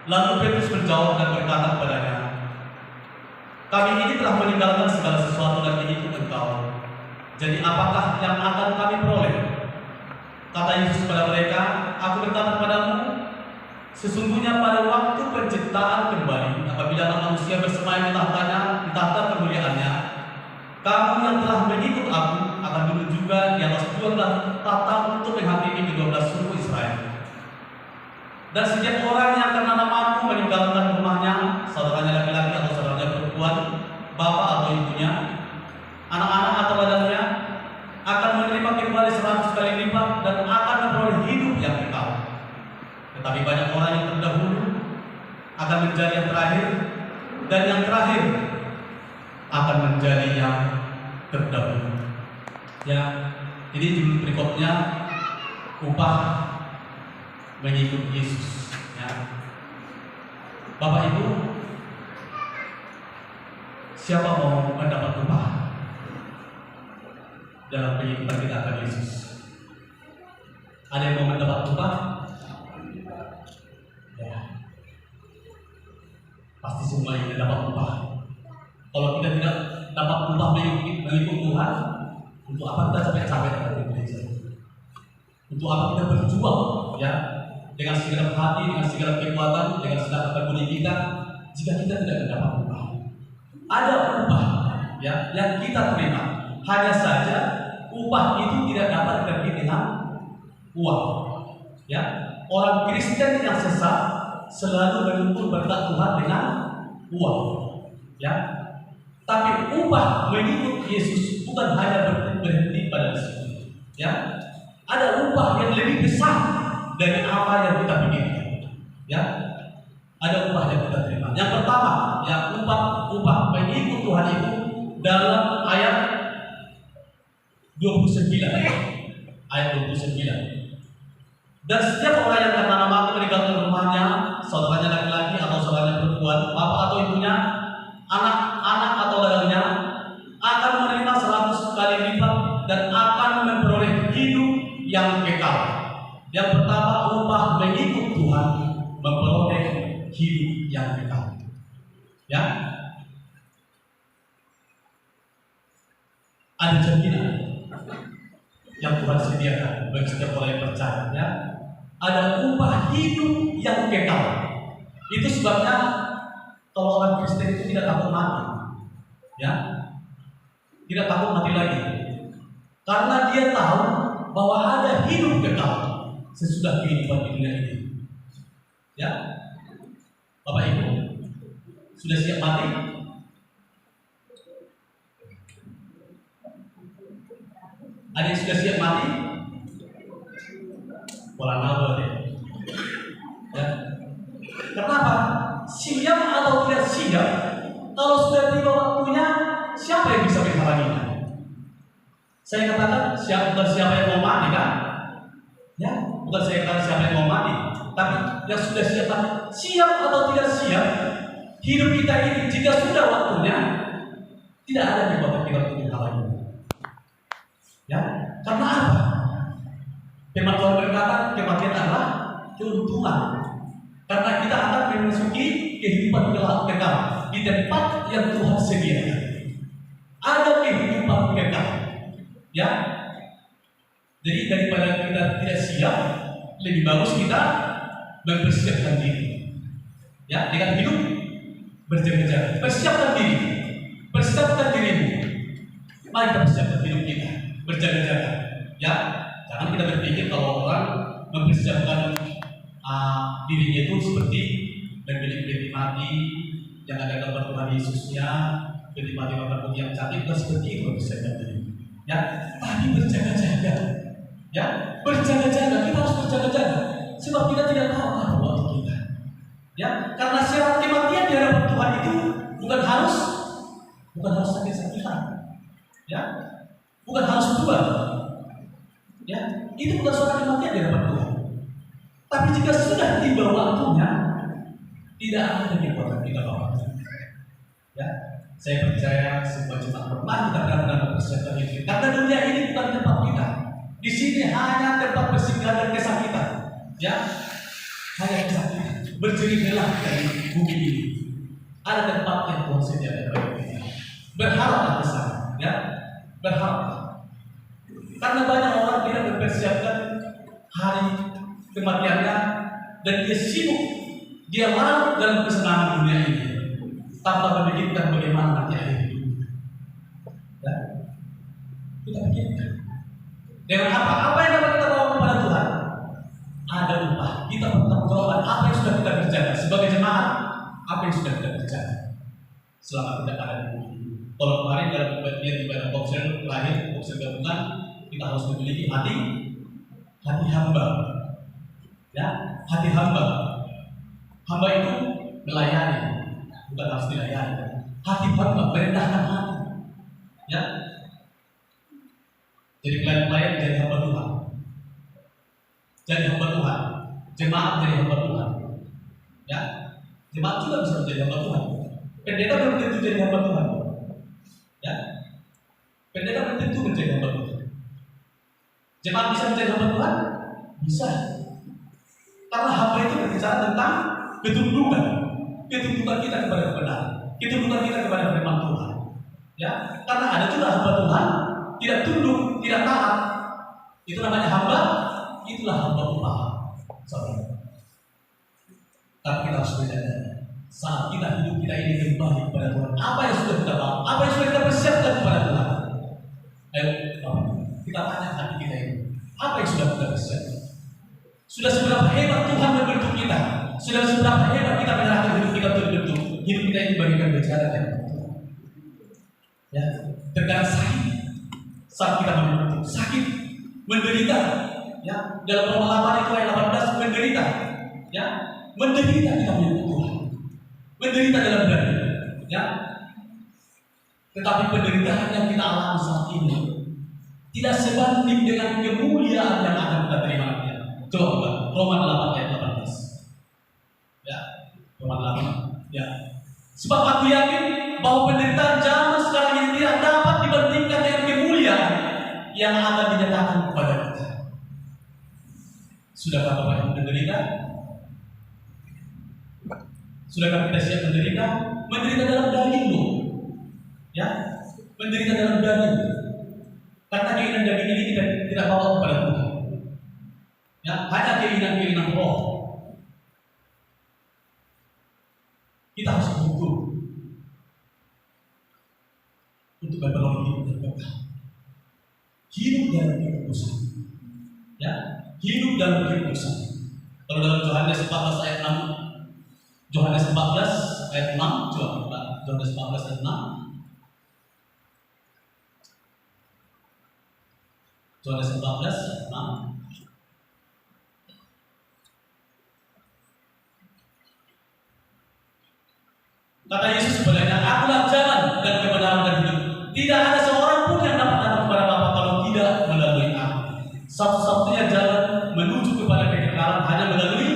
Lalu Petrus menjawab dan berkata kepadanya, kami ini telah meninggalkan segala sesuatu dan mengikut Engkau. Jadi apakah yang akan kami peroleh? Kata Yesus kepada mereka, aku berkata kepadamu, sesungguhnya pada waktu penciptaan kembali, apabila Anak Manusia bersemayam di tahta kemuliaannya, kamu yang telah mengikut aku akan duduk juga di atas 12 tahta untuk menghakimi ke-12 suku Israel. Dan setiap orang yang karena namaku meninggalkan rumahnya, saudaranya laki-laki atau saudaranya perempuan, bapak atau ibunya, anak-anak atau ladangnya, akan menerima kembali 100 kali lipat dan akan memperoleh hidup yang kekal. Tetapi banyak orang yang terdahulu akan menjadi yang terakhir, dan yang terakhir akan menjadi yang terdahulu. Ya, ini judul berikutnya, upah mengikut Yesus. Ya. Bapak Ibu, siapa mau mendapat upah dalam pengikutan kita akan Yesus? Ada yang mau mendapat upah? Ya, pasti semua ingin dapat upah. Kalau kita tidak dapat upah mengikut Tuhan, untuk apa kita capek-capek datang ke gereja? Untuk apa kita berjuang? Ya, dengan segala hati, dengan segala kekuatan, dengan segala kebudi kita, jika kita tidak mendapat upah. Ada upah, ya, yang kita terima. Hanya saja upah itu tidak dapat dibagi dengan uang. Ya, orang Kristen yang sesat selalu menuntut berkat Tuhan dengan uang. Ya, tapi upah mengikut Yesus bukan hanya berhenti pada situ. Ya, ada upah yang lebih besar dari apa yang kita pikirkan. Ya, ada upah yang kita terima. Yang pertama, ya, upah mengikut Tuhan itu dalam ayat 29. Ayat 29. Dan setiap orang yang karena namaku meninggalkan rumahnya, saudaranya laki-laki atau saudaranya perempuan, bapak atau ibunya, anak-anak atau ladangnya, akan menerima 100 kali lipat dan akan memperoleh hidup yang kekal. Yang pertama, upah mengikut Tuhan memperoleh hidup yang kekal. Ya, ada jaminan yang Tuhan sediakan bagi setiap orang yang percaya. Ya, ada upah hidup yang kekal. Itu sebabnya kalau orang Kristen itu tidak takut mati. Ya, tidak takut mati lagi, karena dia tahu bahwa ada hidup kekal sesudah kehidupan di dunia ini. Ya, Bapak Ibu, sudah siap mati? Ada yang sudah siap mati? Pola nabur deh. Ya, kenapa? Siap atau tidak siap? Kalau sudah tiba waktunya, siapa yang bisa menghalanginya? Saya katakan bukan siapa yang mau mati, kan? Ya, bukan saya katakan siapa yang mau mati, tapi yang sudah siap mati. Siap atau tidak siap, hidup kita ini jika sudah waktunya, tidak ada kekuatan kita untuk menghalanginya. Ya, karena apa? Firman Tuhan berkata, kematian adalah keuntungan. Karena kita akan memasuki kehidupan kekal di tempat yang Tuhan sediakan. Ada kehidupan kekal. Ya, jadi daripada kita tidak siap, lebih bagus kita mempersiapkan diri. Ya, dengan hidup berjaga-jaga. Persiapkan diri, persiapkan dirimu. Mari kita persiapkan hidup kita, berjaga-jaga. Ya, jangan kita berpikir kalau orang mempersiapkan dirinya itu seperti memilih peti mati yang ada gambar Tuhan Yesusnya, peti mati gambar yang cantik, bukan seperti itu mempersiapkan diri. Ya, tapi berjaga-jaga. Ya, berjaga-jaga. Kita harus berjaga-jaga, sebab kita tidak tahu apa waktu kita. Ya, karena syarat kematian di hadapan Tuhan itu bukan harus sakit-sakitan. Ya, bukan harus tua. Ya, itu bukan syarat kematian di hadapan Tuhan. Tapi jika sudah tiba waktunya, tidak ada kekuatan kita bawa. Ya, saya percaya semua jemaat pernah kita benar-benar mempersiapkan diri. Karena dunia ini bukan tempat kita. Di sini hanya tempat bersinggah dan kesakitan. Ya, hanya kesakitan. berjerilah dari bumi ini. Ada tempat yang Tuhan sediakan bagi kita. Berharaplah ke sana, ya. Berharap. Karena banyak orang tidak mempersiapkan hari kematiannya dan dia sibuk, dia larut dalam kesenangan dunia ini tanpa memikirkan bagaimana nanti akhir hidup. Ya. Kita pikirkan. Dengan apa yang dapat kita bawa kepada Tuhan? Ada upah. Kita bertanggung apa yang sudah kita kerjakan sebagai jemaat, apa yang sudah kita kerjakan selama kita ada di bumi. Kalau kemarin dalam bagian ibadah boxer lahir, boxer gabungan, kita harus memiliki hati hamba, ya, hati hamba. Hamba itu melayani, bukan harus dilayani. Hati hamba, merendahkan hati, ya. Jadi pelayan jadi hamba Tuhan, jadi hamba Tuhan. Jemaat jadi hamba Tuhan, ya. Jemaat juga bisa menjadi hamba Tuhan. Pendeta belum tentu jadi hamba Tuhan, ya. Pendeta belum tentu menjadi hamba Tuhan. Jemaat bisa menjadi hamba Tuhan, bisa. Karena hamba itu berbicara tentang ketundukan kita kepada kebenaran, ketundukan kita kepada firman Tuhan, ya. Karena ada juga hamba Tuhan tidak tunduk, tidak taat. Itu namanya hamba, itulah hamba upah. Tapi kita harus menyadari saat kita hidup kita ini kembali kepada Tuhan. Apa yang sudah kita bawa? Apa yang sudah kita persiapkan kepada Tuhan? Ayo, kita tanya hati kita ini. Apa yang sudah kita persiapkan? Sudah seberapa hebat Tuhan membentuk kita? Sudah seberapa hebat kita menyerahkan hidup kita untuk dibentuk? Hidup kita ini bagikan bicara dengan Tuhan. Ya, terkadang sakit saat kita membentuk, sakit, menderita. Ya, dalam Roma 8 itu ayat 18 menderita. Ya, menderita kita menyentuh Tuhan, menderita dalam diri, ya. Tetapi penderitaan yang kita alami saat ini tidak sebanding dengan kemuliaan yang akan kita terima nanti. Coba Roma 8 ayat 18, ya, Roma 8, ya. Sebab aku yakin bahwa penderitaan zaman sekarang ini tidak dapat dibandingkan dengan kemuliaan yang akan dinyatakan kepada kita. Sudahkah Bapak yang menderita? Sudahkah kita siap menderita? Menderita dalam daging loh, ya, menderita dalam daging. Karena keinginan daging ini tidak bawa kepada Tuhan, ya, hanya keinginan roh. Kita harus butuh untuk berpeluang hidup yang kekal, hidup dalam kekudusan, ya, hidup dalam kekudusan. Kalau dalam Yohanes 14 ayat 6, Yohanes 14 ayat 6, coba Yohanes 14 ayat 6. Yohanes 14 ayat 6. Kata Yesus sebenarnya, akulah jalan dan kebenaran dan hidup. Tidak ada seorang pun yang dapat datang kepada Bapa kalau tidak melalui aku. Satu-satunya jalan menuju kepada kekekalan hanya melalui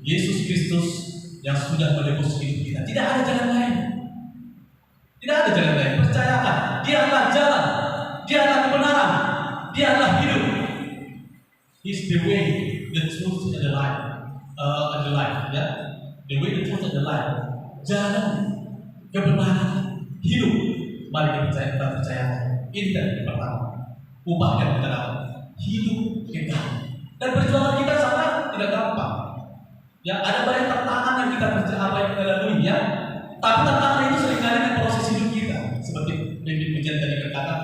Yesus Kristus yang sudah menebus hidup kita. Tidak ada jalan lain. Tidak ada jalan lain. Percayakan, Dia adalah jalan, Dia adalah kebenaran, Dia adalah hidup. He's the way, the truth, and the life. Ya, the way, the truth, and the life. Jalan, kebenaran, hidup. Mari kita percaya. Ini yang pertama. Upah yang kita dapat, hidup kekal. Dan perjuangan kita sangat tidak gampang. Ya, ada banyak tantangan yang kita lalui, ya. Tapi tantangan itu seringkali di proses hidup kita. Seperti David Pujian tadi berkata,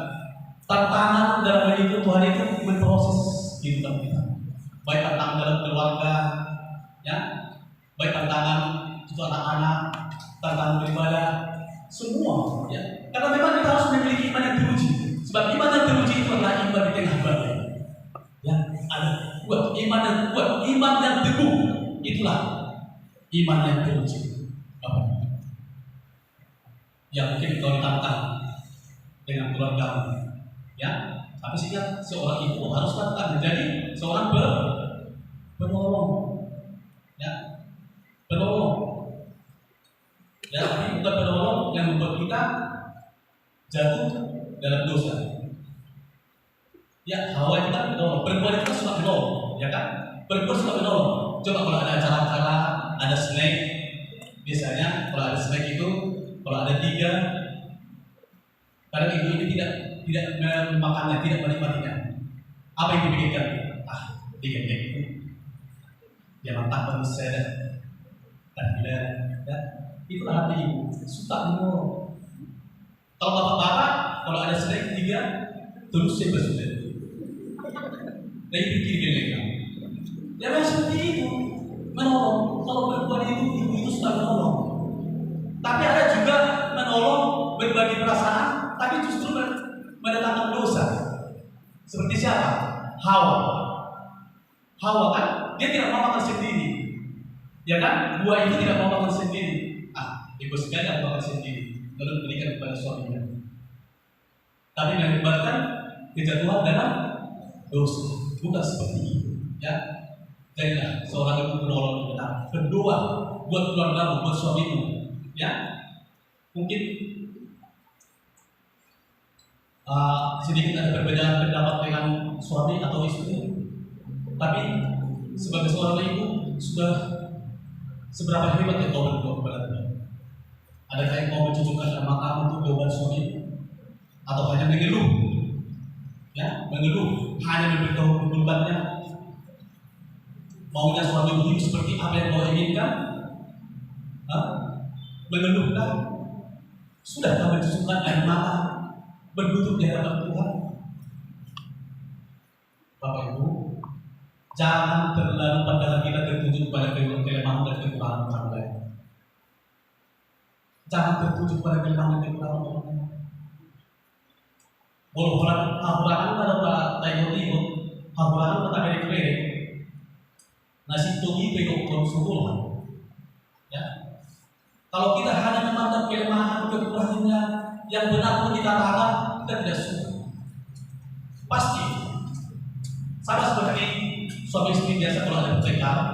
tantangan dalam hidup Tuhan itu berproses hidup kita. Baik tantangan dalam keluarga, ya, baik tantangan untuk anak-anak, tantangan beribadah, semua, ya. Karena memang kita harus memiliki iman yang teruji. Sebab iman yang teruji itu adalah iman di tengah badai. Ya, ada kuat, iman yang kuat, iman yang teguh. Itulah iman yang teruji. Ya, mungkin kalau ditantang dengan keluarga, ya. Tapi sehingga seorang ibu harus datang menjadi seorang penolong, ya, penolong. Ya, tapi bukan penolong yang membuat kita jatuh dalam dosa. Ya, Hawa itu kan penolong, perempuan itu kan suka menolong, ya kan? Perempuan suka menolong. Coba kalau ada acara-acara, ada Karena ibu ini tidak memakannya, tidak menikmatinya. Apa yang dipikirkan? Tiga itu. Dia mantap bagi saya dan bila itulah hati ibu. Suka menolong. Kalau bapak-bapak, kalau ada sedikit tiga, terus saya bersudah. Dan itu kiri-kiri. Ya memang seperti itu, menolong. Kalau perempuan ibu itu suka menolong. Tapi ada juga menolong, berbagi perasaan, tapi justru mendatangkan dosa. Seperti siapa? Hawa kan? Dia tidak mau makan sendiri. Ya kan? Buah itu tidak mau makan sendiri. Ibu sekali tidak mau makan sendiri. Lalu berikan kepada suaminya. Tapi mengakibatkan kejatuhan dalam dosa. Bukan seperti itu. Ya. Jadilah seorang ibu menolong kita. Berdoa buat keluargamu, buat suamimu. Ya. Mungkin sedikit ada perbedaan pendapat dengan suami atau istri. Tapi sebagai seorang ibu sudah seberapa hebat yang kau berdoa kepada Tuhan? Adakah yang kau mencucukkan nama kamu untuk jawaban suami? Atau hanya mengeluh? Ya, mengeluh, hanya memberitahu keburukannya. Maunya suami hidup seperti apa yang kau inginkan? Mengeluhkan? Sudah kau mencucukkan air mata berlutut di hadapan Tuhan? Bapak Ibu, jangan terlalu pandangan kita tertuju pada kelemahan dan kekurangan orang lain. Jangan tertuju pada kelemahan dan kekurangan orang lain. Walau haburangan pada tayo-tayo, haburangan pada kere-kere, nasi togi pekok konsulah. Ya, kalau kita hanya memandang kelemahan kekurangannya, yang benar pun dikatakan, kita tidak suka. Pasti sama seperti suami istri biasa kalau ada percakapan,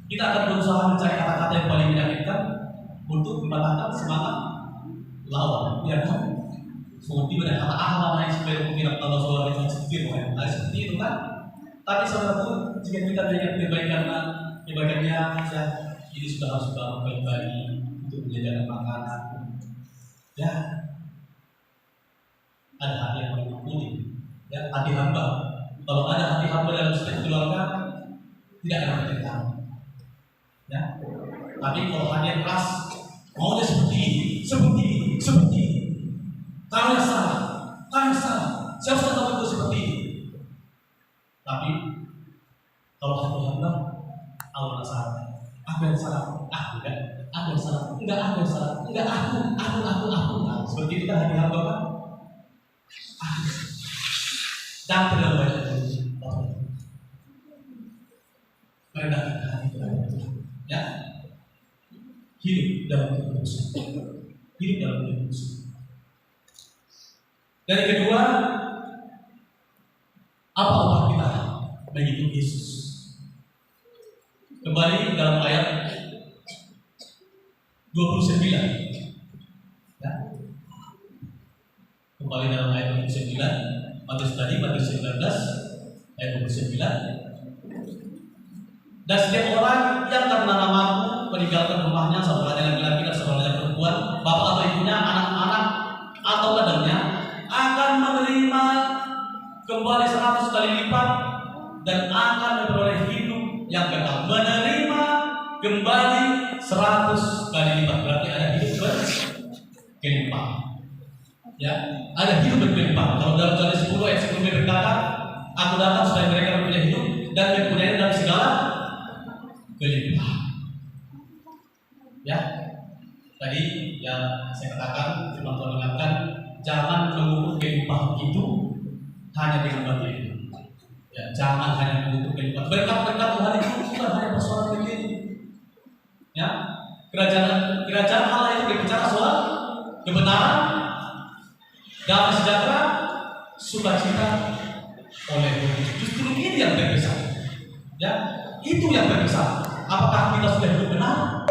kita akan berusaha mencari kata-kata yang paling menyakitkan untuk mematahkan semangat lawan. Ya kan? Seperti pada kata lain supaya tidak tahu soal itu sendiri, seperti itu kan? Tapi saudaraku, jika kita melihat kebaikannya, ya ini sudah baik-baik untuk menjajakan makanan. Ya, ada hati yang mengampuni. Ya, hati hamba. Kalau ada hati hamba dalam setiap keluarga, tidak ada pertengkaran. Ya, tapi kalau hati yang keras, maunya seperti ini. Kau yang salah. Siapa tahu itu seperti ini. Tapi kalau hati hamba, Allah salah. Aku yang salah. Aku yang salah. Enggak aku. Nah, seperti kita hati hamba kan? Dan terlalu banyak merendahkan hati kita. Ya, hidup dalam kekudusan. Dan yang kedua, apa upah kita mengikuti Yesus? Kembali dalam ayat 29. Ya. Kembali dalam ayat 29. Matius 19 ayat 29. Dan setiap orang yang karena namaku meninggalkan rumahnya, saudaranya laki-laki dan saudaranya perempuan, bapak atau ibunya, anak-anak atau ladangnya, akan menerima kembali 100 kali lipat dan akan memperoleh hidup yang kekal. Menerima kembali 100 kali lipat, berarti ada hidup berkelimpah. Ya, ada hidup berkelimpah. Kalau dalam Yohanes 10 ayat 10 berkata, aku datang supaya mereka mempunyai hidup dan mempunyai dalam segala kelimpah. Ya, tadi yang saya katakan, firman Tuhan mengatakan, jangan mengukur kelimpahan itu hanya dengan bagian. Ya, jangan hanya mengukur kelimpahan. Berkat-berkat Tuhan itu bukan hanya persoalan begini. Ya, kerajaan Allah itu berbicara soal kebenaran, damai sejahtera, sukacita oleh Tuhan. Justru ini yang terbesar. Ya, itu yang terbesar. Apakah kita sudah hidup benar?